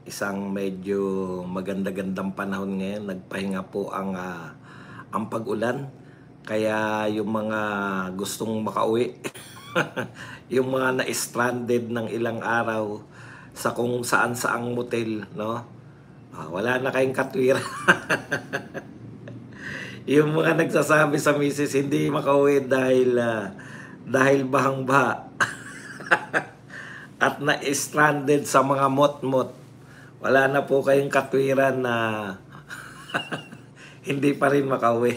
isang medyo maganda-gandang panahon ngayon. Nagpahinga po ang pag-ulan. Kaya yung mga gustong makauwi, yung mga na-stranded ng ilang araw sa kung saan saang motel, no? Wala na kayong katwiran. Yung mga nagsasabi sa misis hindi makauwi dahil bahang-baha at na-stranded sa mga mot-mot. Wala na po kayong katwiran na hindi pa rin makauwi.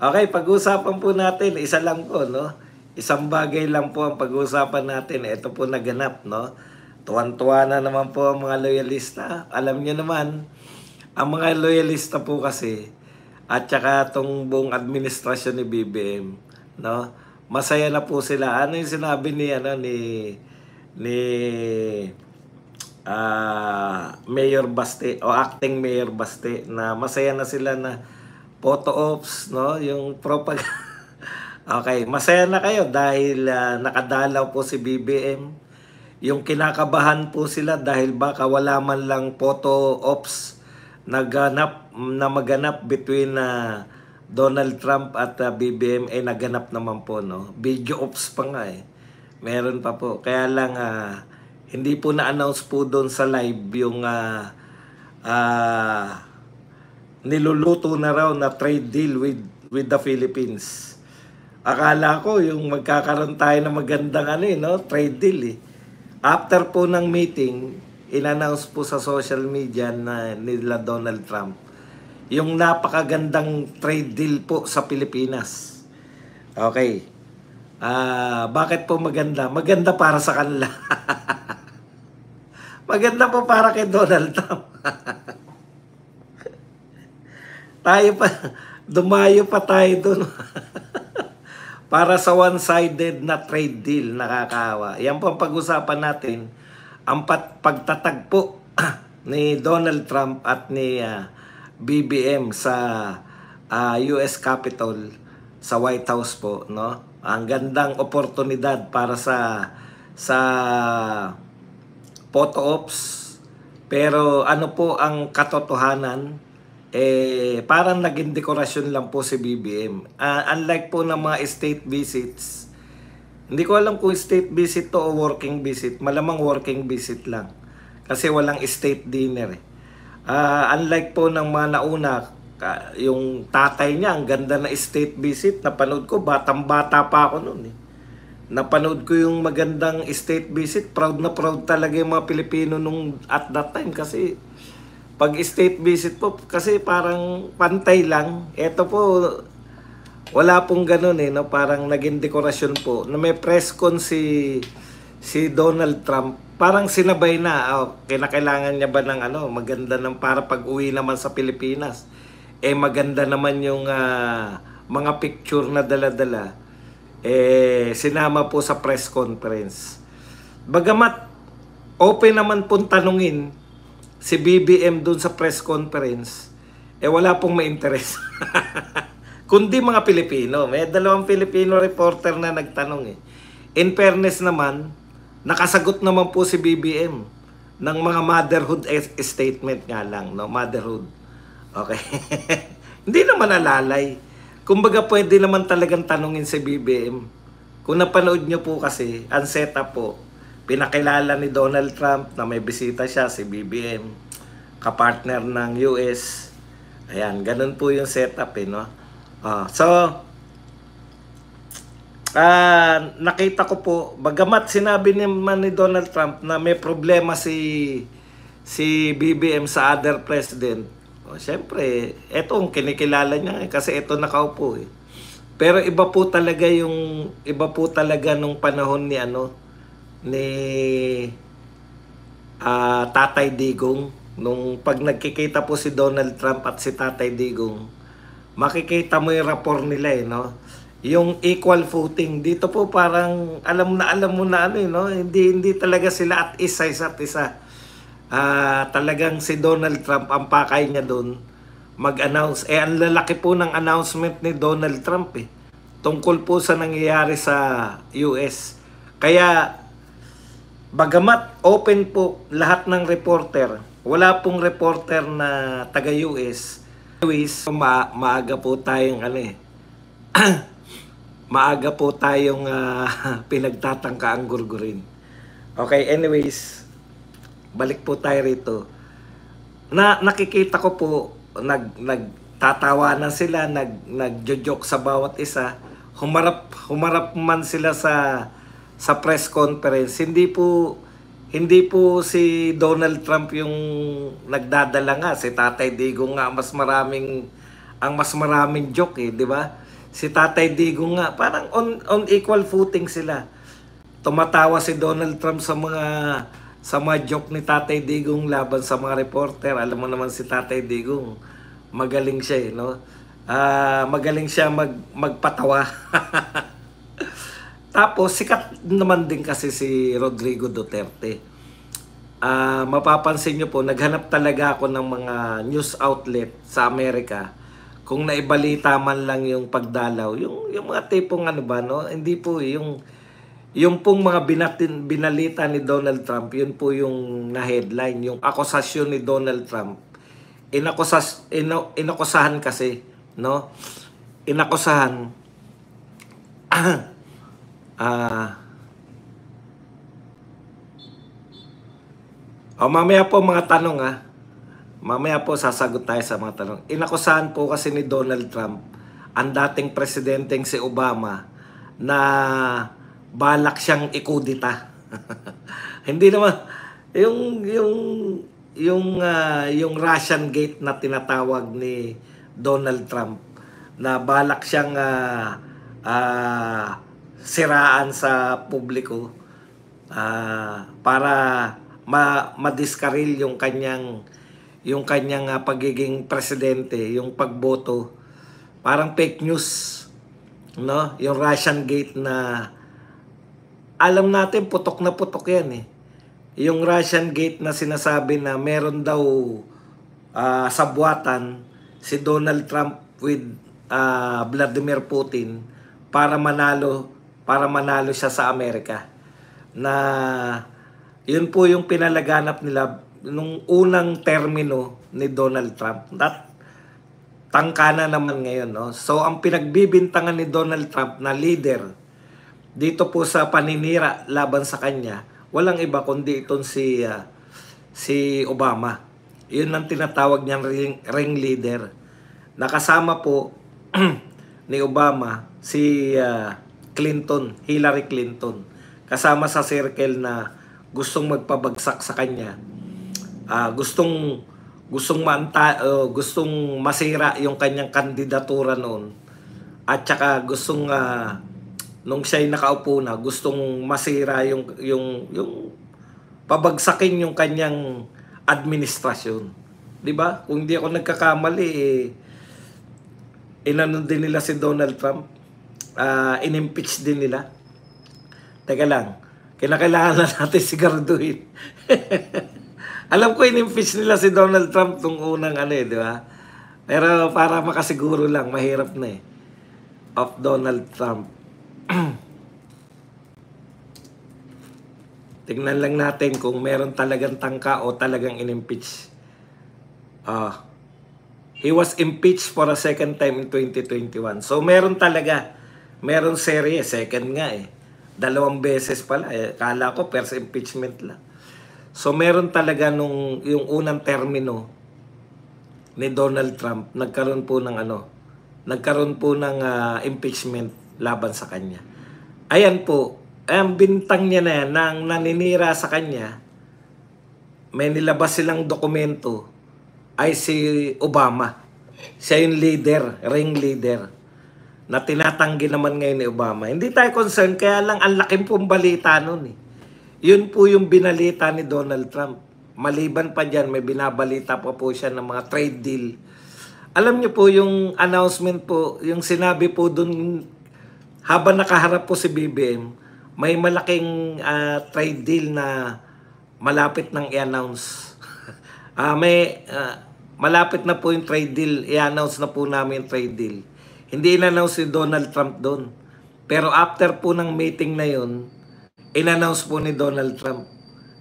Okay, pag-usapan po natin, isa lang po, no? Isang bagay lang po ang pag-usapan natin. Ito po naganap, no? Tuwan-tuwa na naman po ang mga loyalista. Alam niyo naman, ang mga loyalista po kasi, at saka itong buong administrasyon ni BBM, no? Masaya na po sila. Ano yung sinabi ni Mayor Baste o acting Mayor Baste na masaya na sila na photo ops, no? Yung Okay, masaya na kayo dahil nakadalaw po si BBM. Yung kinakabahan po sila dahil baka wala man lang photo ops na maganap between Donald Trump at BBM naganap naman po, no? Video ops pa nga meron pa po. Kaya lang hindi po na-announce po doon sa live yung niluluto na raw na trade deal with the Philippines. Akala ko yung magkakaroon tayo ng magandang no, trade deal After po ng meeting, in-announce po sa social media na nila Donald Trump yung napakagandang trade deal po sa Pilipinas. Okay. Bakit po maganda? Maganda para sa kanila. Maganda po para kay Donald Trump. Tayo pa, dumayo pa tayo doon. Para sa one-sided na trade deal, nakakawa. Yan po ang pag-usapan natin, ang pagtatagpo ni Donald Trump at ni BBM sa US Capitol, sa White House po, no? Ang gandang oportunidad para sa photo ops. Pero ano po ang katotohanan? Parang naging dekorasyon lang po si BBM. Unlike po ng mga state visits, hindi ko alam kung state visit to o working visit. Malamang working visit lang. Kasi walang state dinner unlike po ng mga nauna, yung tatay niya, ang ganda na state visit. Napanood ko, batang-bata pa ako noon Napanood ko yung magandang state visit. Proud na proud talaga yung mga Pilipino nung at that time kasi pag state visit po, kasi parang pantay lang. Ito po, wala pong ganun no? Parang naging dekorasyon po. Na may press con si Donald Trump. Parang sinabay na, kinakailangan niya ba ng maganda ng para pag-uwi naman sa Pilipinas. Maganda naman yung mga picture na dala-dala. Sinama po sa press conference. Bagamat open naman pong tanungin si BBM dun sa press conference, wala pong ma-interest. Kundi mga Pilipino. May dalawang Filipino reporter na nagtanong In fairness naman, nakasagot naman po si BBM ng mga motherhood statement nga lang, no? Motherhood. Okay. Hindi naman alalay. Kumbaga pwede naman talagang tanungin si BBM. Kung napanood nyo po kasi, ang setup po, pinakilala ni Donald Trump na may bisita siya, si BBM, kapartner ng US. Ayan, ganun po yung setup no? Nakita ko po, bagamat sinabi naman ni Donald Trump na may problema si BBM sa other president, syempre, eto ang kinikilala niya kasi eto nakaupo Pero iba po talaga nung panahon ni Tatay Digong. Nung pag nagkikita po si Donald Trump at si Tatay Digong, makikita mo yung rapport nila no? Yung equal footing. Dito po parang alam mo na no? Hindi talaga sila at isa isa't isa. Talagang si Donald Trump, ang pakay niya doon, mag-announce. Ang lalaki po ng announcement ni Donald Trump tungkol po sa nangyayari sa US. Kaya Bagamat open po lahat ng reporter, wala pong reporter na taga-US. Anyways, maaga po tayong maaga po tayong pinagtatangka ang gurgurin. Okay, anyways, balik po tayo rito. Nakikita ko po nagtatawanan sila, nagjo-joke sa bawat isa. Humarap man sila sa press conference. Hindi po si Donald Trump yung nagdadala nga, si Tatay Digong nga mas maraming joke di ba? Si Tatay Digong nga parang on equal footing sila. Tumatawa si Donald Trump sa mga joke ni Tatay Digong laban sa mga reporter. Alam mo naman si Tatay Digong, magaling siya no? Magaling siya magpatawa. Tapos sikat naman din kasi si Rodrigo Duterte. Mapapansin nyo po, naghanap talaga ako ng mga news outlet sa Amerika kung naibalita man lang yung pagdalaw. Yung mga tipong no? Hindi po yung pong mga binalita ni Donald Trump, yun po yung na-headline, yung akusasyon ni Donald Trump. Inakusahan kasi, no? Inakusahan. Mamaya po mga tanong Mamaya po sasagot tayo sa mga tanong. Inakusahan po kasi ni Donald Trump ang dating presidenteng si Obama na balak siyang ikudita. Hindi naman yung Russian Gate na tinatawag ni Donald Trump na balak siyang siraan sa publiko para madiskaril yung kanyang pagiging presidente, yung pagboto. Parang fake news, no? Yung Russian Gate na alam natin putok na putok yan Yung Russian Gate na sinasabi na meron daw sabwatan si Donald Trump with Vladimir Putin para manalo siya sa Amerika. Na yun po yung pinalaganap nila nung unang termino ni Donald Trump. Tangka na naman ngayon, no? So ang pinagbibintangan ni Donald Trump na leader dito po sa paninira laban sa kanya, walang iba kundi itong si Obama. Yun ang tinatawag niyang ring leader. Nakasama po ni Obama si Hillary Clinton. Kasama sa circle na gustong magpabagsak sa kanya. Gustong masira yung kanyang kandidatura noon. At saka gustong nung siya'y nakaupo na, gustong masira yung pabagsakin yung kanyang administrasyon. 'Di ba? Kung di ako nagkakamali inanon din nila si Donald Trump. In-impeach din nila. Teka lang, kinakailangan na natin siguraduhin. Alam ko in-impeach nila si Donald Trump nung unang di ba? Pero para makasiguro lang, mahirap na of Donald Trump. Tingnan lang natin kung meron talagang tangka o talagang in-impeach. He was impeached for a second time in 2021. So meron serye, second nga 2 beses pala. Kala ko first impeachment lang. So meron talaga yung unang termino ni Donald Trump, nagkaroon po ng impeachment laban sa kanya. Ayan po, ang bintang niya na yan, nang naninira sa kanya, may nilabas silang dokumento, ay si Obama. Siya yung ring leader, na tinatanggi naman ngayon ni Obama. Hindi tayo concerned, kaya lang ang laking pong balita nun Yun po yung binalita ni Donald Trump. Maliban pa dyan, may binabalita pa po siya ng mga trade deal. Alam niyo po yung announcement po, yung sinabi po dun, habang nakaharap po si BBM, may malaking trade deal na malapit nang i-announce. Malapit na po yung trade deal, i-announce na po namin yung trade deal. Hindi in-announce si Donald Trump doon. Pero after po ng meeting na yun, in-announce po ni Donald Trump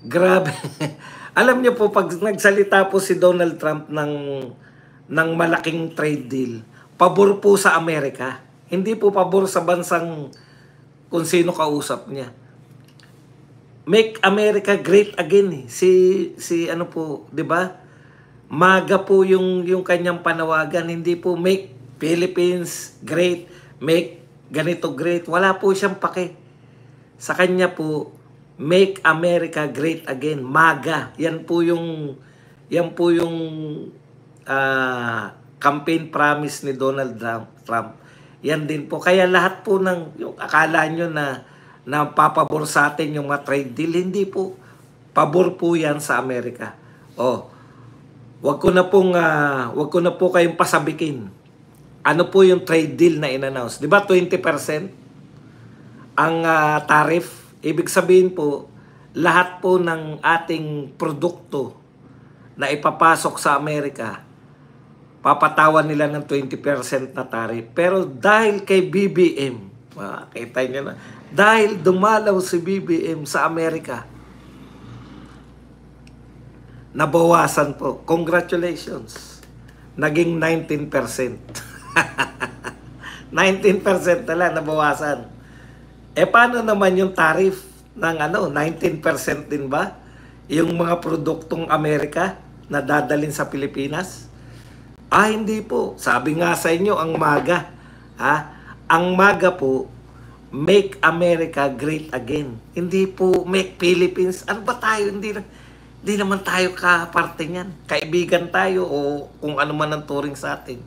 Grabe. Alam niyo po, pag nagsalita po si Donald Trump ng malaking trade deal, pabor po sa Amerika. Hindi po pabor sa bansang kung sino kausap niya. Make America Great Again. Si ano po, 'di ba? MAGA po yung kanyang panawagan, hindi po make Philippines great, make ganito great. Wala po siyang pake. Sa kanya po, make America great again, MAGA. Yan po yung campaign promise ni Donald Trump. Yan din po. Kaya lahat po ng yung akala nyo na papabor sa atin yung mga trade deal, hindi po. Pabor po yan sa Amerika. Wag ko na po kayong pasabikin. Ano po yung trade deal na in-announce? 'Di ba 20% ang tariff? Ibig sabihin po, lahat po ng ating produkto na ipapasok sa Amerika, papatawan nila ng 20% na tariff. Pero dahil kay BBM, makita nyo na, dahil dumalaw si BBM sa Amerika, nabawasan po. Congratulations. Naging 19%. 19% na lang nabawasan. Paano naman yung tariff ng 19% din ba? Yung mga produktong Amerika na dadalhin sa Pilipinas? Hindi po. Sabi nga sa inyo, ang MAGA. Ang MAGA po, Make America Great Again. Hindi po Make Philippines. Ano ba tayo? Hindi naman tayo kaparte niyan. Kaibigan tayo o kung ano man ang turing sa atin.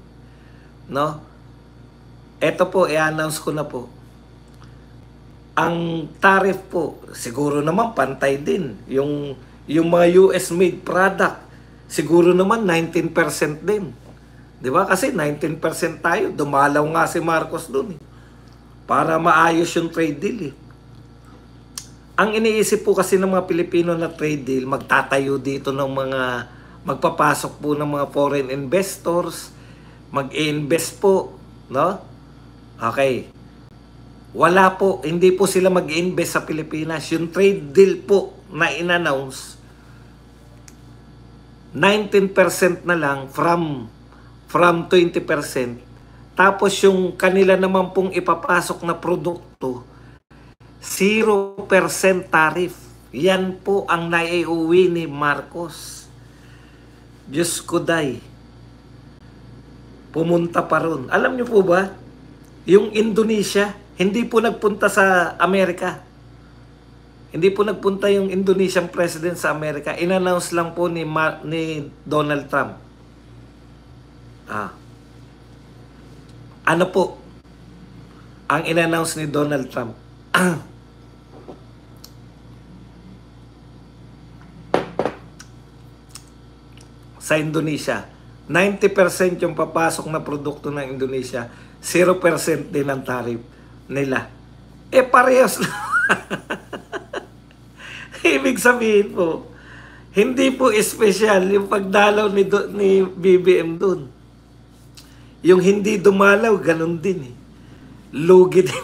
No? Ito po, i-announce ko na po. Ang tariff po, siguro naman pantay din. Yung mga US-made product, siguro naman 19% din. Di ba? Kasi 19% tayo. Dumalaw nga si Marcos doon. Para maayos yung trade deal. Ang iniisip po kasi ng mga Pilipino na trade deal, magtatayo dito ng magpapasok po ng mga foreign investors, mag-i-invest po, no? Okay. Wala po, hindi po sila mag-i-invest sa Pilipinas. Yung trade deal po na in-announce, 19% na lang from 20%. Tapos yung kanila naman pong ipapasok na produkto, 0% tariff. Yan po ang naiuwi ni Marcos. Diyos ko day. Pumunta pa ron. Alam niyo po ba, yung Indonesia, hindi po nagpunta sa Amerika. Hindi po nagpunta yung Indonesian president sa Amerika. In-announce lang po ni Donald Trump. Ano po ang in-announce ni Donald Trump? Sa Indonesia, 90% yung papasok na produkto ng Indonesia, 0% din ang tariff nila. Parehas lang. Ibig sabihin po, hindi po espesyal yung pagdalaw ni BBM dun. Yung hindi dumalaw, ganun din eh. Lugi din.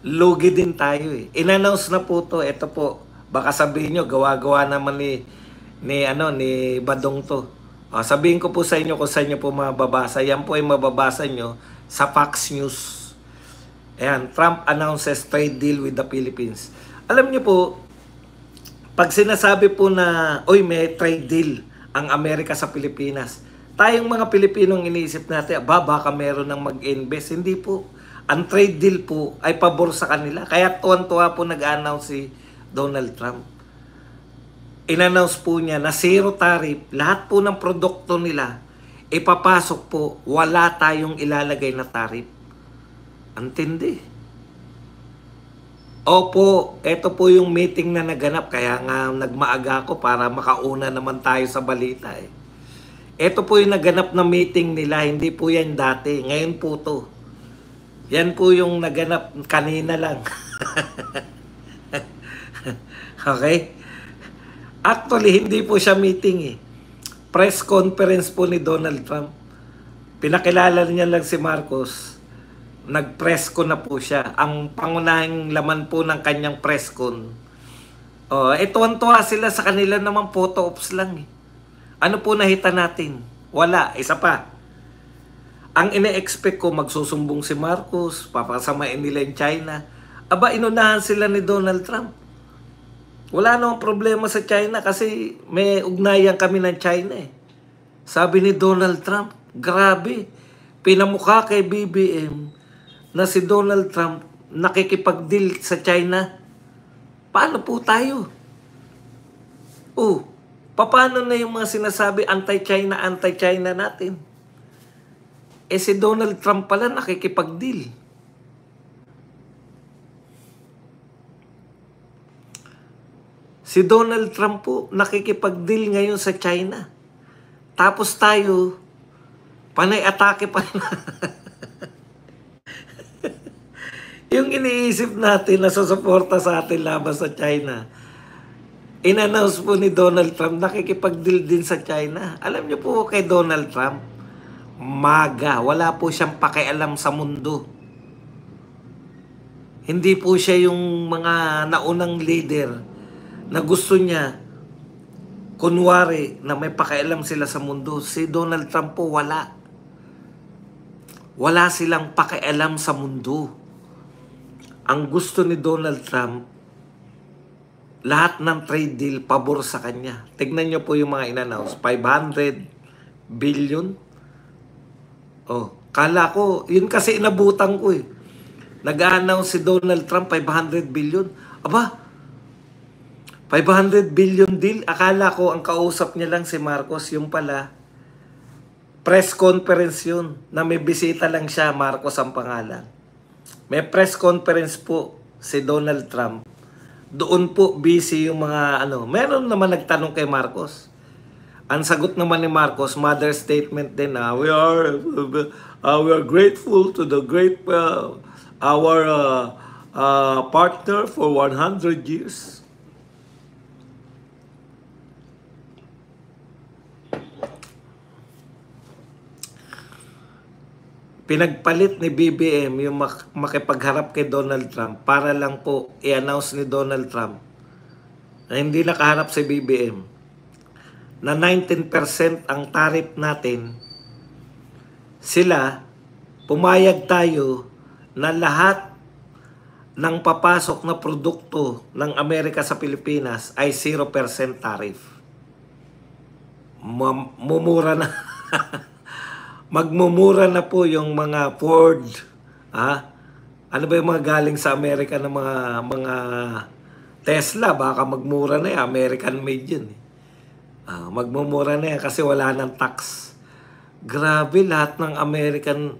Lugi din tayo eh. In-announce na po to. Ito po. Baka sabihin nyo, gawa-gawa naman ni Badong to. Sabihin ko po sa inyo kung saan nyo po mababasa. Yan po ay mababasa nyo sa Fox News. Ayan, Trump announces trade deal with the Philippines. Alam nyo po, pag sinasabi po na, may trade deal ang Amerika sa Pilipinas, tayong mga Pilipinong iniisip natin, baka meron ng mag-invest. Hindi po. Ang trade deal po ay pabor sa kanila. Kaya tuwan-tuwa po nag-announce si Donald Trump. In-announce po niya na 0 tariff, lahat po ng produkto nila, ipapasok po, wala tayong ilalagay na tariff. Antindi. Opo, ito po yung meeting na naganap, kaya nga nagmaaga ako para makauna naman tayo sa balita eh. Ito po yung naganap na meeting nila, hindi po yan dati. Ngayon po to. Yan po yung naganap kanina lang. Okay? Actually, hindi po siya meeting eh. Press conference po ni Donald Trump. Pinakilala niya lang si Marcos. Nag-press con na po siya. Ang pangunahing laman po ng kanyang press con Oh, tuwan-tuwa sila sa kanila naman photo ops lang eh. Ano po nakita natin? Wala. Isa pa. Ang ine-expect ko magsusumbong si Marcos, papasamain nila yung China. Aba, inunahan sila ni Donald Trump. Wala namang problema sa China kasi may ugnayan kami ng China eh. Sabi ni Donald Trump, grabe, pinamukha kay BBM na si Donald Trump nakikipag-deal sa China. Paano po tayo? Oh, paano na yung mga sinasabi anti-China natin? Si Donald Trump pala nakikipag-deal. Si Donald Trump po nakikipag-deal ngayon sa China. Tapos tayo, panay atake pa na. Yung iniisip natin na susuporta sa atin laban sa China, in-announce po ni Donald Trump, nakikipag-deal din sa China. Alam niyo po kay Donald Trump, maga, wala po siyang pakialam sa mundo. Hindi po siya yung mga naunang leader na gusto niya, kunwari, na may pakialam sila sa mundo. Si Donald Trump po wala. Wala silang pakialam sa mundo. Ang gusto ni Donald Trump, lahat ng trade deal pabor sa kanya. Tignan niyo po yung mga in-announce. 500 billion. Oh, kala ko, yun kasi inabutan ko eh. Nag-announce si Donald Trump 500 billion. Aba, 500 billion deal. Akala ko ang kausap niya lang si Marcos. Yung pala, press conference yun. Na may bisita lang siya, Marcos ang pangalan. May press conference po si Donald Trump. Doon po busy yung mga ano. Meron naman nagtanong kay Marcos. Ang sagot naman ni Marcos, mother statement din na we are grateful to the great our partner for 100 years. Pinagpalit ni BBM yung makipagharap kay Donald Trump para lang po i-announce ni Donald Trump na hindi nakaharap si BBM na 19% ang tariff natin. Sila, pumayag tayo na lahat ng papasok na produkto ng Amerika sa Pilipinas ay 0% tariff. Mumura na. Magmumura na po yung mga Ford. Ano ba yung mga galing sa Amerika ng mga Tesla? Baka magmura na yan. American made yun eh. Magmumura na yan kasi wala ng tax. Grabe, lahat ng American,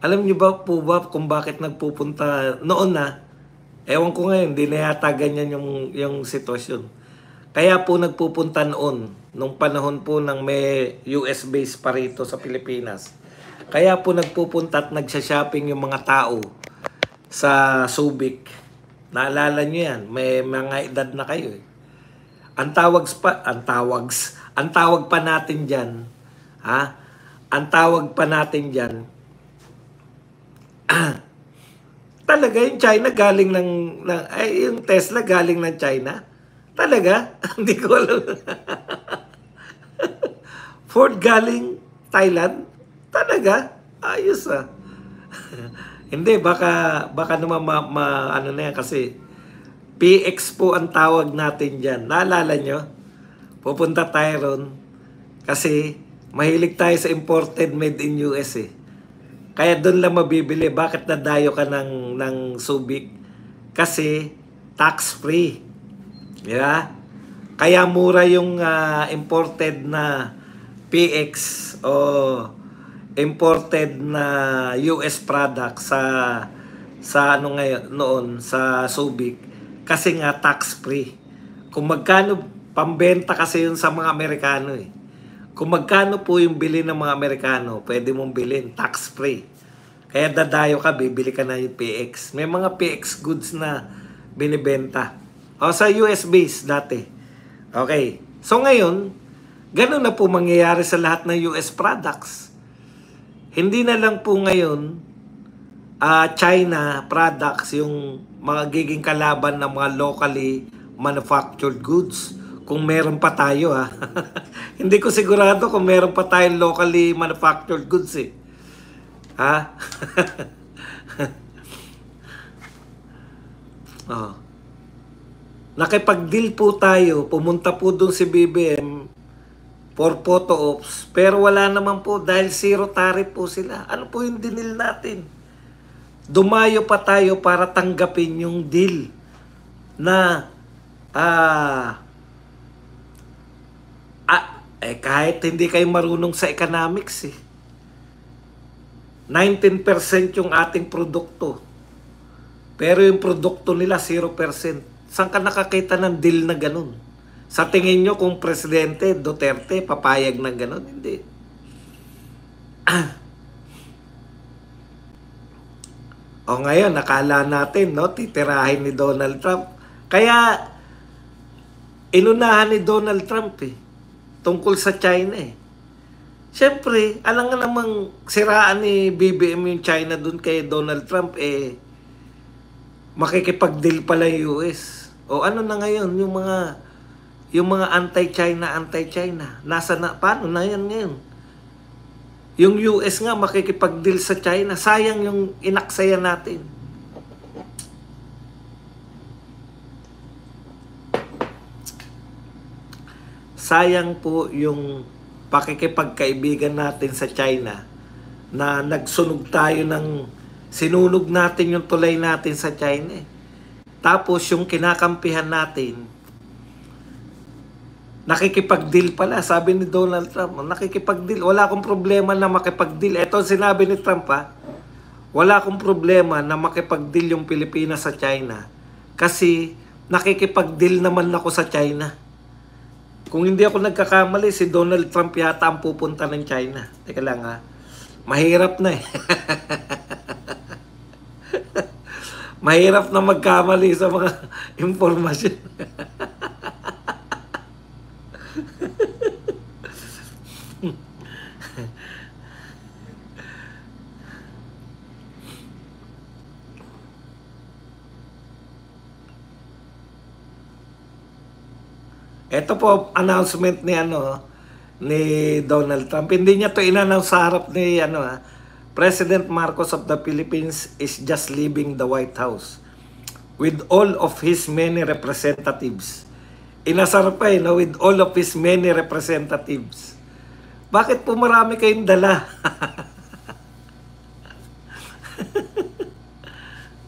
alam niyo ba po ba kung bakit nagpupunta noon na? Ewan ko ngayon, hindi na yata ganyan yung sitwasyon. Kaya po nagpupunta noon, nung panahon po ng may US base pa rito sa Pilipinas. Kaya po nagpupunta at nagsha-shopping yung mga tao sa Subic. Naalala niyo yan, may mga edad na kayo eh. Ang tawag pa natin diyan, Ang tawag pa natin diyan. Talaga yung China galing yung Tesla galing ng China? Talaga? Hindi ko alam. Ford galing Thailand? Talaga? Ayos Hindi, baka naman ano na yan kasi PX po ang tawag natin dyan. Naalala nyo? Pupunta tayo ron. Kasi mahilig tayo sa imported made in US eh. Kaya doon lang mabibili. Bakit nadayo ka ng Subic? Kasi tax-free. Yeah? Kaya mura yung imported na PX o imported na US product sa ano ngayon noon sa Subic. Kasi nga tax-free. Kung magkano, pambenta kasi yun sa mga Amerikano eh. Kung magkano po yung bili ng mga Amerikano, pwede mong bilhin, tax-free. Kaya dadayo ka, bibili ka na yung PX. May mga PX goods na binibenta. O sa US base dati. Okay. So ngayon, ganun na po mangyayari sa lahat ng US products. Hindi na lang po ngayon, China products yung magiging kalaban ng mga locally manufactured goods. Kung meron pa tayo ha. Hindi ko sigurado kung meron pa tayong locally manufactured goods eh. Ha? Oh. Nakipag-deal po tayo, pumunta po doon si BBM for photo ops, pero wala naman po dahil zero tariff po sila. Ano po yung dinil natin? Dumayo pa tayo para tanggapin yung deal na kahit hindi kayo marunong sa economics eh. 19% yung ating produkto. Pero yung produkto nila 0%. Saan ka nakakita ng deal na ganun? Sa tingin nyo kung Presidente Duterte papayag ng ganun? Hindi. O ngayon, nakala natin, no, titirahin ni Donald Trump. Kaya, inunahan ni Donald Trump eh, tungkol sa China eh. Siyempre, alam nga namang siraan ni BBM yung China dun kay Donald Trump eh, makikipag-deal pala yung US. O ano na ngayon, yung mga anti-China. Nasa na, paano na yan ngayon? Yung US nga makikipag-deal sa China. Sayang yung inaksaya natin. Sayang po yung pakikipagkaibigan natin sa China na nagsunog tayo sinunog natin yung tulay natin sa China. Tapos yung kinakampihan natin, nakikipag-deal pala. Sabi ni Donald Trump, nakikipag-deal. Wala akong problema na makipag-deal. Ito sinabi ni Trump ha, wala akong problema na makipag-deal yung Pilipinas sa China. Kasi nakikipag-deal naman ako sa China. Kung hindi ako nagkakamali, si Donald Trump yata ang pupunta ng China. Teka lang ha, mahirap na eh. Mahirap na magkamali sa mga impormasyon. Ito po announcement ni Donald Trump. Hindi niya to in-announce sa harap ni President Marcos of the Philippines is just leaving the White House with all of his many representatives. Inasar pa with all of his many representatives. Bakit po marami kayong dala?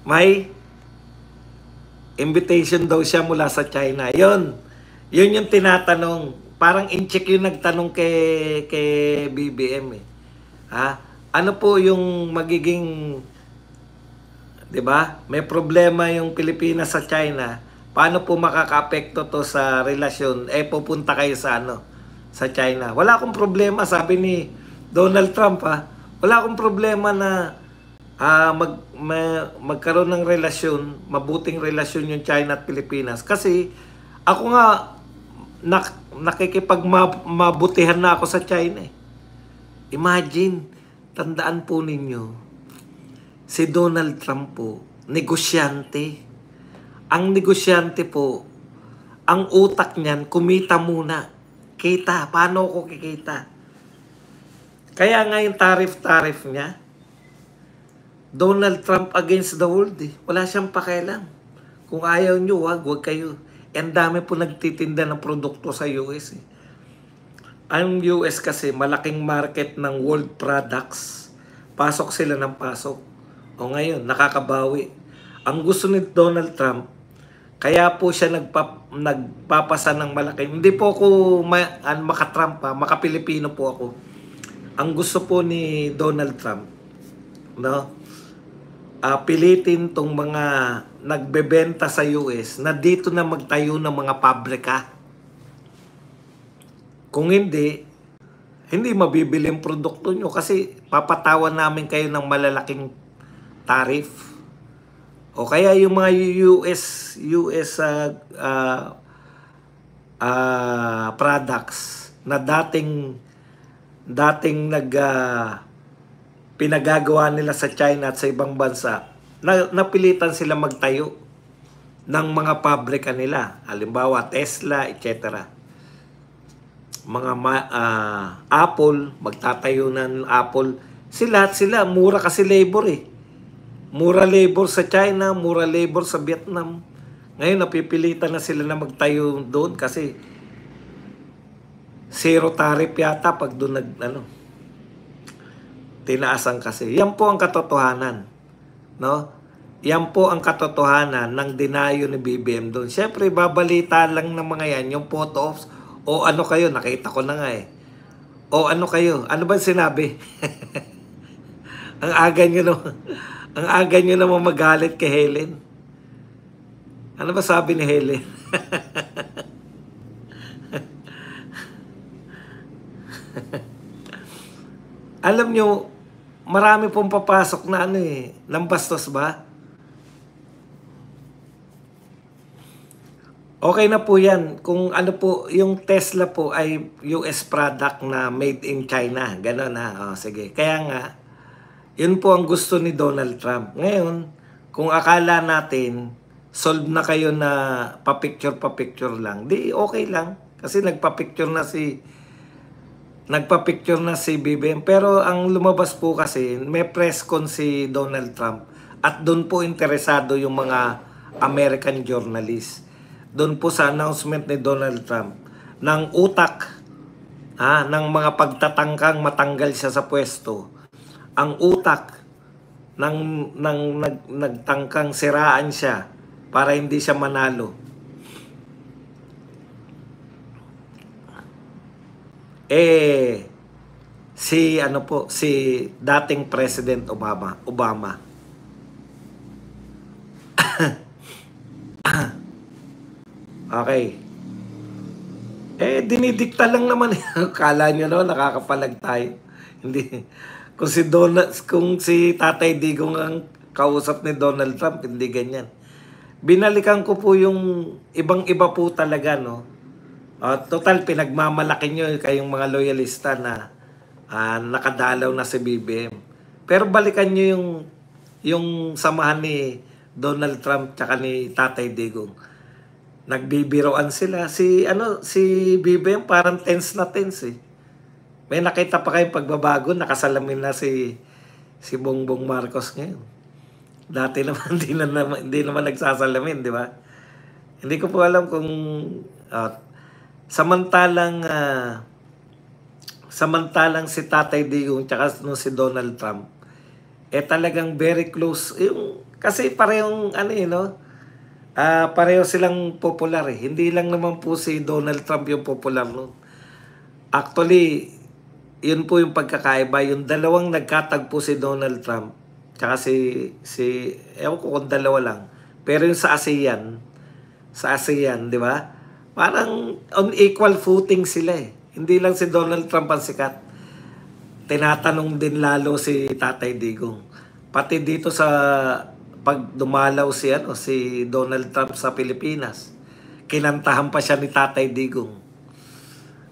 May invitation daw siya mula sa China. Yun yung tinatanong. Parang in-check yung nagtanong kay BBM eh. Ha? Ano po yung magiging, 'di ba? May problema yung Pilipinas sa China. Paano po makakaapekto to sa relasyon? Pupunta kayo sa sa China. Wala akong problema, sabi ni Donald Trump ha. Wala akong problema na magkaroon ng relasyon, mabuting relasyon yung China at Pilipinas. Kasi ako nga nakikipagmabutihan na ako sa China eh. Imagine, tandaan po ninyo, si Donald Trump po, negosyante. Ang negosyante po, ang utak niyan, kumita muna. Kita, paano ko kikita? Kaya nga yung tariff niya, Donald Trump against the world eh. Wala siyang pakialam. Kung ayaw nyo, wag kayo. Ang dami po nagtitinda ng produkto sa US eh. Ang US kasi malaking market ng world products. Pasok sila ng pasok. O ngayon, nakakabawi. Ang gusto ni Donald Trump, kaya po siya nagpapasa ng malaking. Hindi po ako maka-Trump ha, maka-Pilipino po ako. Ang gusto po ni Donald Trump, pilitin tong mga nagbebenta sa US na dito na magtayo ng mga pabrika. Kung hindi mabibili ang produkto nyo kasi papatawan namin kayo ng malalaking tariff. O kaya yung mga US products na dating pinagagawa nila sa China at sa ibang bansa, napilitan sila magtayo ng mga pabrika nila. Halimbawa, Tesla, etc. Mga Apple, magtatayo ng Apple. Sila, mura kasi labor eh. Mura labor sa China, mura labor sa Vietnam. Ngayon, napipilitan na sila na magtayo doon kasi zero tariff yata pag doon tinaasan kasi. Yan po ang katotohanan. No? Yan po ang katotohanan ng dinayo ni BBM doon. Siyempre, babalita lang ng mga yan, yung photo ops. O ano kayo, nakita ko na nga eh. O ano kayo, ano ba sinabi? Ang aga nyo naman magalit kay Helen. Ano ba sabi ni Helen? Alam nyo, marami pong papasok na ng bastos ba? Okay na po yan. Kung ano po, yung Tesla po ay US product na made in China. Ganon ha. O, sige. Kaya nga, yun po ang gusto ni Donald Trump. Ngayon, kung akala natin, solve na kayo na pa-picture lang, di okay lang. Kasi nagpa-picture na si BBM. Pero ang lumabas po kasi, may press con si Donald Trump. At doon po interesado yung mga American journalists. Doon po sa announcement ni Donald Trump ng utak ng mga pagtatangkang matanggal siya sa pwesto. Ang utak nagtangkang siraan siya para hindi siya manalo. Si dating President Obama. Okay. Dinidikta lang naman. Kala nyo no, nakakapalag tayo. Hindi. Kung si Tatay Digong ang kausap ni Donald Trump, hindi ganyan. Binalikan ko po yung ibang-iba po talaga, no. Total, pinagmamalaki nyo kayong mga loyalista na nakadalaw na si BBM. Pero balikan nyo yung samahan ni Donald Trump tsaka ni Tatay Digong. Nagbibiroan sila. Si BBM parang tense na tense eh. May nakita pa kayong pagbabago, nakasalamin na si Bongbong Marcos ngayon. Dati naman hindi naman nagsasalamin, di ba? Hindi ko po alam kung samantalang si Tatay Digong tsaka si Donald Trump talagang very close kasi parehong pareho silang popular eh. Hindi lang naman po si Donald Trump yung popular no. Actually, yun po yung pagkakaiba. Yung dalawang nagkatagpo si Donald Trump tsaka ewan ko kung dalawa lang. Pero yung sa ASEAN, di ba? Parang on equal footing sila eh. Hindi lang si Donald Trump ang sikat. Tinatanong din lalo si Tatay Digong. Pati dito sa pag dumalaw si Donald Trump sa Pilipinas, kinantahan pa siya ni Tatay Digong.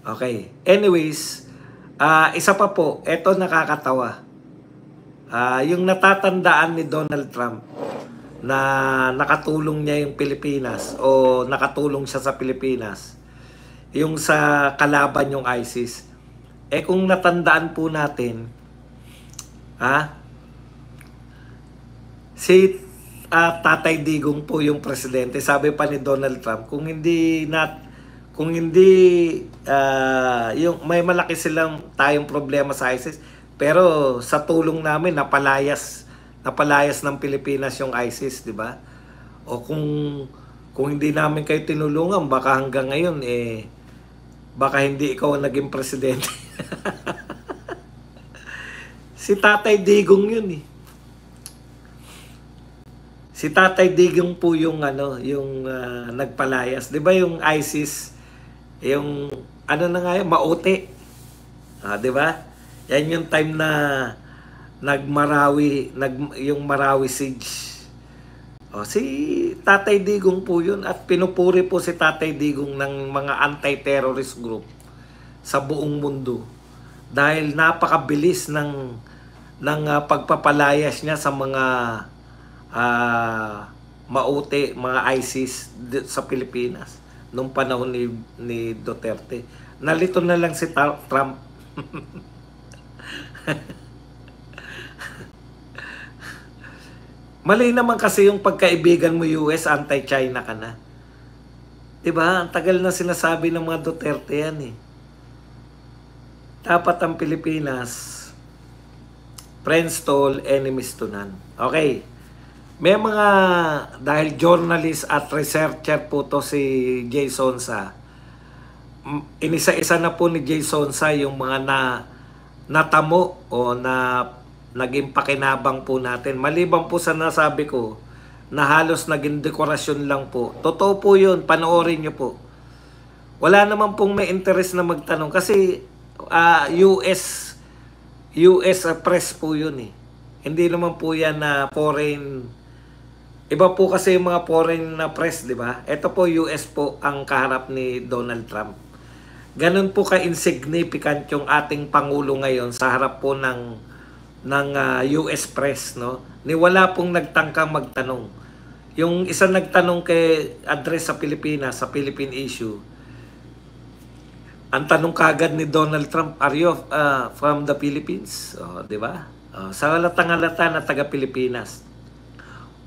Okay. Anyways, isa pa po, eto nakakatawa. Yung natatandaan ni Donald Trump na nakatulong niya yung Pilipinas o nakatulong siya sa Pilipinas, yung sa kalaban yung ISIS. Kung natandaan po natin, si Tatay Digong po yung presidente. Sabi pa ni Donald Trump, kung hindi yung may malaki tayong problema sa ISIS, pero sa tulong namin napalayas ng Pilipinas yung ISIS, di ba? O kung hindi namin kayo tinulungan, baka hanggang ngayon baka hindi ikaw ang naging presidente. Si Tatay Digong yun eh. Si Tatay Digong po yung nagpalayas. 'Di ba yung ISIS, yung Maote. 'Di ba? Yan yung time na yung Marawi siege. Si Tatay Digong po yun at pinupuri po si Tatay Digong ng mga anti-terrorist group sa buong mundo dahil napakabilis ng ng pagpapalayas niya sa mga mauti, mga ISIS sa Pilipinas nung panahon ni Duterte. Nalito na lang si Trump. Mali naman kasi yung pagkaibigan mo US, anti-China ka na. Diba? Ang tagal na sinasabi ng mga Duterte yan eh. Dapat ang Pilipinas, friends to all, enemies to none. Okay. May mga, dahil journalist at researcher po to si Jay Sonsa, inisa-isa na po ni Jay Sonsa yung mga natamo o naging pakinabang po natin. Maliban po sa nasabi ko, na halos naging dekorasyon lang po. Totoo po yun, panoorin nyo po. Wala naman pong may interest na magtanong kasi US press po yun eh. Hindi naman po yan na foreign. Iba po kasi yung mga foreign na press, di ba? Ito po US po ang kaharap ni Donald Trump. Ganun po ka-insignificant yung ating Pangulo ngayon sa harap po ng US press, no? Ni wala pong nagtangkang magtanong. Yung isa nagtanong kay address sa Pilipinas, sa Philippine issue, ang tanong kagad ni Donald Trump, are you from the Philippines? Di ba? Sa halatang-halata na taga-Pilipinas.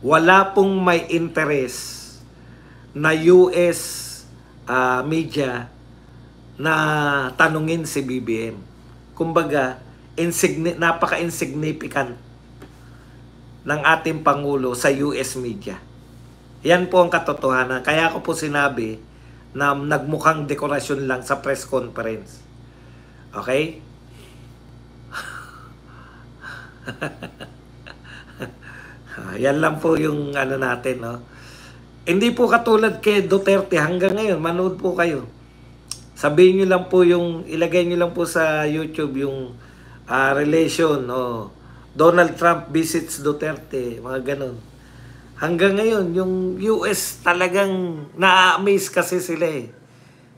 Wala pong may interest na US media na tanungin si BBM. Kumbaga, napaka-insignificant ng ating Pangulo sa US media. Yan po ang katotohanan. Kaya ko po sinabi na nagmukhang dekorasyon lang sa press conference. Okay? Yan lang po yung ano natin, no? Hindi po katulad kay Duterte hanggang ngayon. Manood po kayo. Sabihin nyo lang po yung, ilagay nyo lang po sa YouTube yung relation, Donald Trump visits Duterte, mga ganun. Hanggang ngayon, yung US talagang na-amaze kasi sila eh.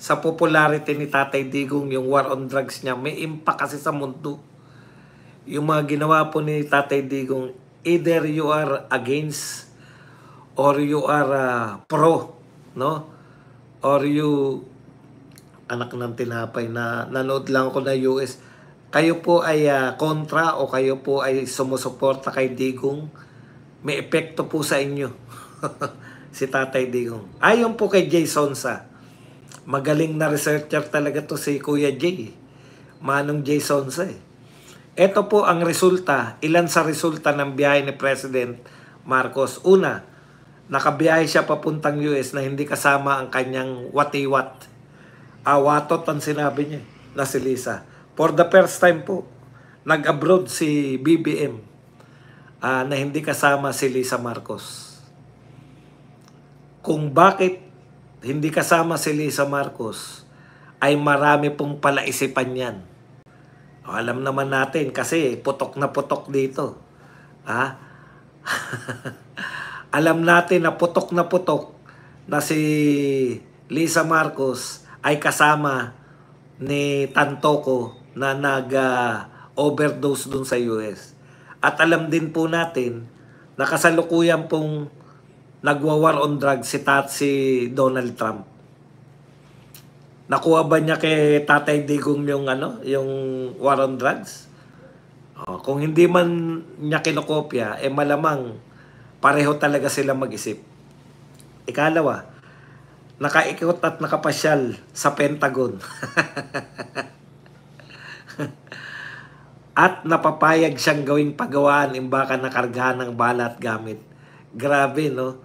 Sa popularity ni Tatay Digong, yung war on drugs niya, may impact kasi sa mundo. Yung mga ginawa po ni Tatay Digong, either you are against or you are pro, no? Or you, anak ng tinapay na nanood lang ako na US, kayo po ay kontra o kayo po ay sumusuporta kay Digong, may epekto po sa inyo. Si Tatay Digong. Ayon po kay Jay Sonsa, magaling na researcher talaga to si Kuya Jay. Manong Jay Sonsa eh. Ito po ang resulta, ilan sa resulta ng biyahe ni President Marcos. Una, nakabiyahe siya papuntang US na hindi kasama ang kanyang watiwat. Watot ang sinabi niya na si Lisa. For the first time po, nag-abroad si BBM na hindi kasama si Lisa Marcos. Kung bakit hindi kasama si Lisa Marcos, ay marami pong palaisipan yan. Alam naman natin kasi putok na putok dito. Alam natin na putok na si Lisa Marcos ay kasama ni Tantoco na nag-overdose dun sa US. At alam din po natin na kasalukuyan pong nagwa-war on drugs si Donald Trump. Nakuha ba niya kay Tatay Digong yung war on drugs? Kung hindi man niya kinokopya, malamang pareho talaga sila mag-isip. Ikalawa, nakaikot at nakapasyal sa Pentagon. At napapayag siyang gawing pagawaan imbakan na kargahan ng bala at gamit. Grabe, no?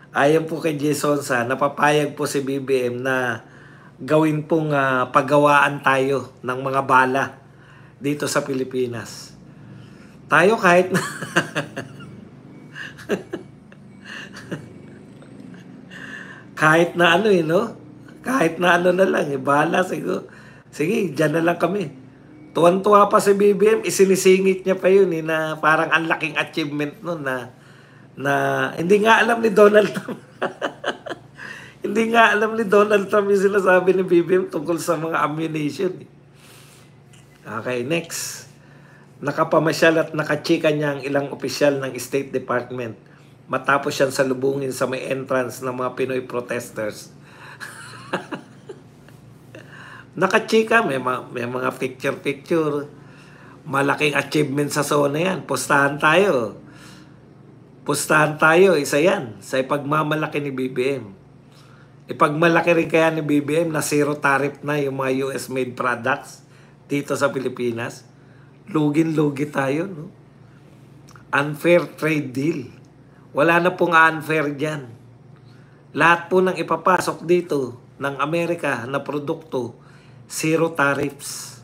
Ayon po kay Jason napapayag po si BBM na gawin pong pagawaan tayo ng mga bala dito sa Pilipinas. Tayo kahit na kahit na no? Kahit na na lang, bala siguro. Sige, dyan na lang kami. Tuwan-tuwa pa si BBM, isinisingit niya pa yun na parang ang laking achievement nun na hindi nga alam ni Donald Trump. Hindi nga alam ni Donald Trump yung sinasabi ni BBM tungkol sa mga ammunition. Okay, next. nakapamasyal at nakachika niya ang ilang opisyal ng State Department matapos siyang salubungin sa may entrance ng mga Pinoy protesters. Nakachika, may mga picture-picture. Malaking achievement sa zona yan. Pustahan tayo. Pustahan tayo, isa yan. Sa ipagmamalaki ni BBM. Ipagmalaki rin kaya ni BBM na zero tariff na yung mga US-made products dito sa Pilipinas. Lugin-lugi tayo, no? Unfair trade deal. Wala na pong unfair dyan. Lahat po ng ipapasok dito ng Amerika na produkto, zero tariffs.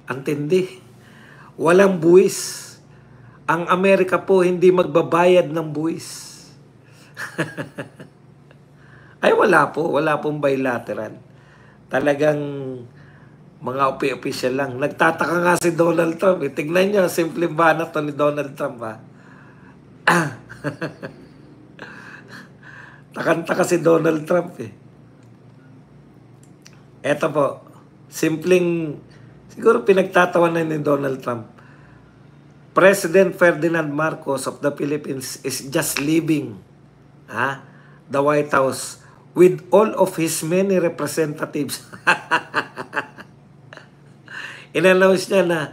Antindi. Walang buwis. Ang Amerika po hindi magbabayad ng buwis. Ay wala po. Wala pong bilateral. Talagang mga opisyal lang. Nagtataka nga si Donald Trump. Tignan nyo, simple banat to ni Donald Trump. Takanta si Donald Trump Eto po. Simpleng, siguro pinagtatawanan ni Donald Trump. President Ferdinand Marcos of the Philippines is just leaving the White House with all of his many representatives. In-announce niya na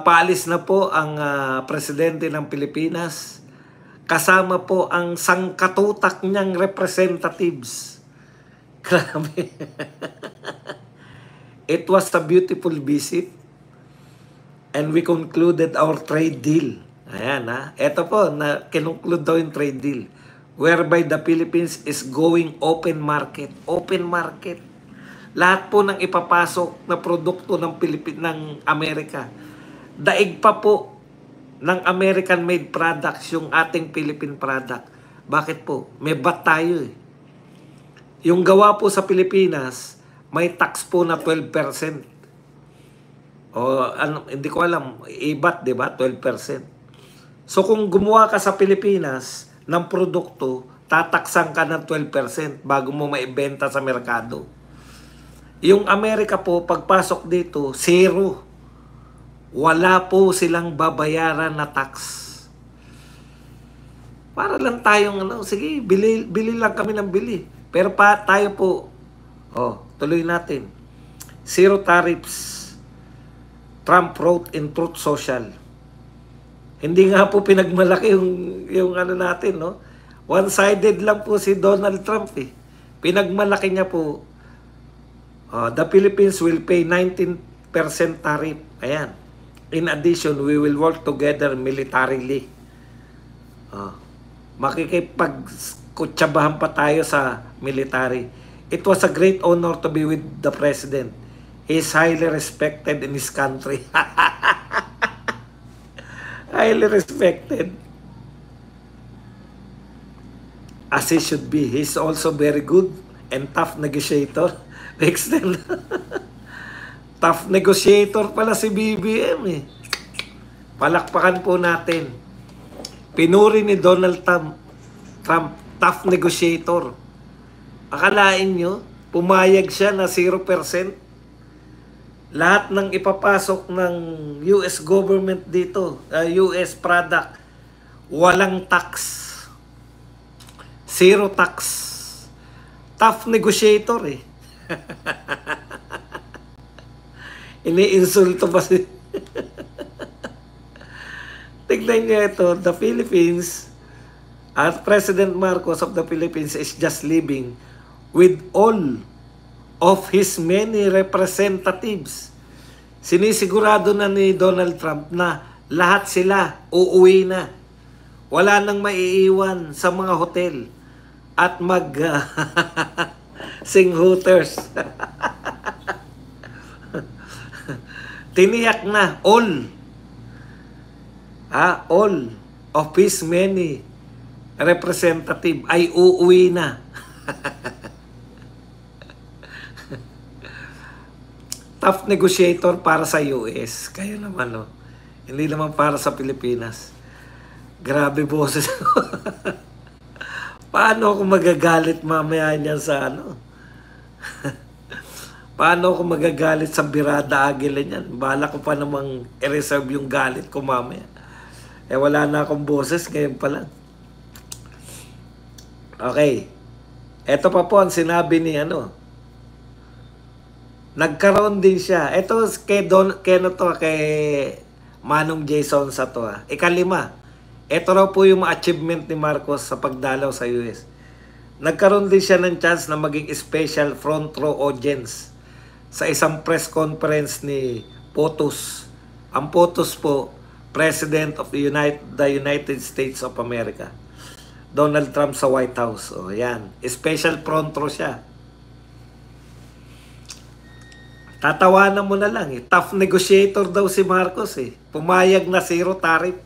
paalis na po ang presidente ng Pilipinas kasama po ang sangkatutak niyang representatives. Grabe. It was a beautiful visit and we concluded our trade deal. Ayan Ito po, kinunclude daw yung trade deal whereby the Philippines is going open market. Open market. Lahat po ng ipapasok na produkto ng ng Amerika. Daig pa po ng American-made products yung ating Philippine product. Bakit po? May VAT tayo Yung gawa po sa Pilipinas, may tax po na 12%. Hindi ko alam, i-VAT, di ba? 12%. So kung gumawa ka sa Pilipinas ng produkto, tataksan ka ng 12% bago mo maibenta sa merkado. Yung Amerika po, pagpasok dito, zero. Wala po silang babayaran na tax. Para lang tayong, sige, bili lang kami ng bili. Pero tayo po, tuloy natin. Zero tariffs. Trump wrote in Truth Social. Hindi nga po pinagmalaki yung natin, no? One-sided lang po si Donald Trump Pinagmalaki niya po, the Philippines will pay 19% tariff. Ayan. In addition, we will work together militarily. Makikipagkutsabahan pa tayo sa military. It was a great honor to be with the President. He is highly respected in his country. Highly respected. As he should be. He's also very good and tough negotiator. Next time. Tough negotiator pala si BBM Palakpakan po natin. Pinuri ni Donald Trump, tough negotiator. Akalain nyo, pumayag siya na 0%. Lahat ng ipapasok ng US government dito, US product, walang tax. Zero tax. Tough negotiator Ini-insulto pa si... Tignan niyo ito, the Philippines, at President Marcos of the Philippines is just leaving with all of his many representatives. Sinisigurado na ni Donald Trump na lahat sila uuwi na. Wala nang maiiwan sa mga hotel at sing hooters. Tiniyak na all of his many representative ay uuwi na. Tough negotiator para sa US. Kayo naman, Hindi naman para sa Pilipinas. Grabe boses. Paano ako magagalit mamaya niyan sa Paano ako magagalit sa Birada Aguila niyan? Bala ko pa namang i-reserve yung galit ko mamaya. Eh wala na akong boses ngayon pa lang. Okay. Ito pa po ang sinabi ni nagkaroon din siya. Ito kay Manong Jason sa to. Ikalima. Ito raw po yung achievement ni Marcos sa pagdalaw sa US. Nagkaroon din siya ng chance na maging special front row audience sa isang press conference ni POTUS. Ang POTUS po, President of the United States of America. Donald Trump sa White House. O yan. Special front row siya. Tatawanan mo na lang. Tough negotiator daw si Marcos eh. Pumayag na zero tariff.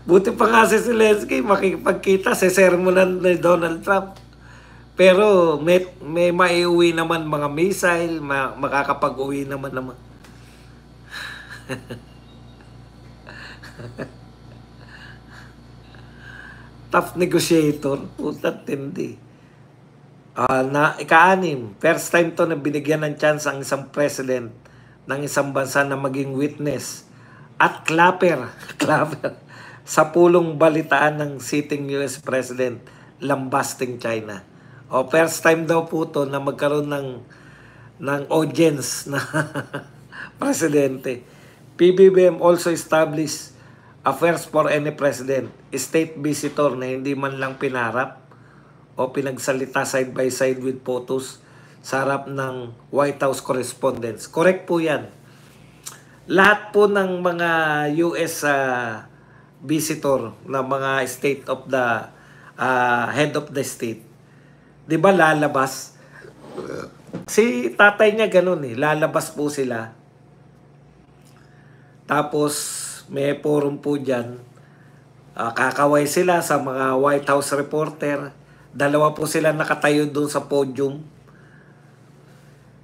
Buti pa nga si Zelensky makikipagkita sa sermonan ni Donald Trump. Pero may maiuwi naman mga missile, makakapag-uwi naman. Tough negotiator. Putat tindi. Ika-anim, first time to na binigyan ng chance ang isang president ng isang bansa na maging witness at clapper sa pulong balitaan ng sitting US President lambasting China. First time daw po to na magkaroon ng audience na presidente. PBBM also established a first for any president, state visitor na hindi man lang pinarap o pinagsalita side by side with POTUS sa harap ng White House correspondents. Correct po yan. Lahat po ng mga US visitor na mga state of the head of the state, di ba lalabas? Si tatay niya ganun lalabas po sila. Tapos may forum po dyan. Kakaway sila sa mga White House reporter. Dalawa po sila nakatayo doon sa podium.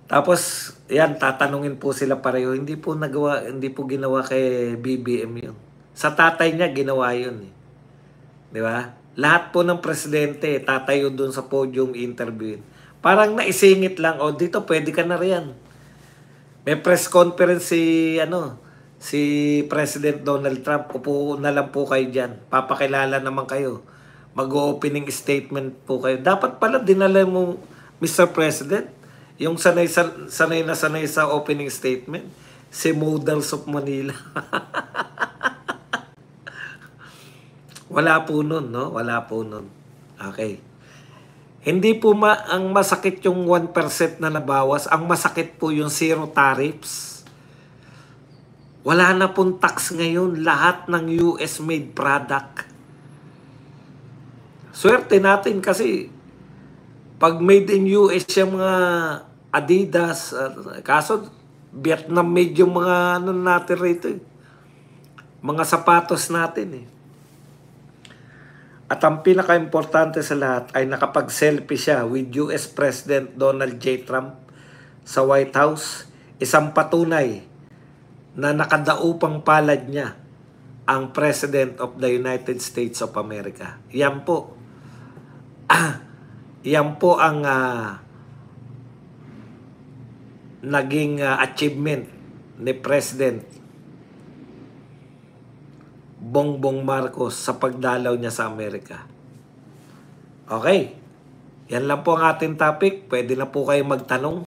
Tapos, yan, tatanungin po sila pareho. Hindi po ginawa kay BBM yun. Sa tatay niya, ginawa yun. Di ba? Lahat po ng presidente, tatayo doon sa podium, interviewin. Parang naisingit lang, dito pwede ka na riyan. May press conference si President Donald Trump. Upo na lang po kayo dyan. Papakilala naman kayo. Mag-opening statement po kayo. Dapat pala dinala mo, Mr. President, yung sanay sa opening statement, si Models of Manila. Wala po nun, no? Wala po nun. Okay. Hindi po ang masakit yung 1% na nabawas. Ang masakit po yung zero tariffs. Wala na pong tax ngayon. Lahat ng US-made product. Swerte natin kasi pag made in US yung mga Adidas, kaso Vietnam made yung mga natin rito mga sapatos natin At ang pinaka-importante sa lahat ay nakapag-selfie siya with US President Donald J. Trump sa White House. Isang patunay na nakadaupang palad niya ang President of the United States of America. Yan po. Yan po ang naging achievement ni President Bongbong Marcos sa pagdalaw niya sa Amerika. Okay. Yan lang po ang ating topic. Pwede na po kayo magtanong.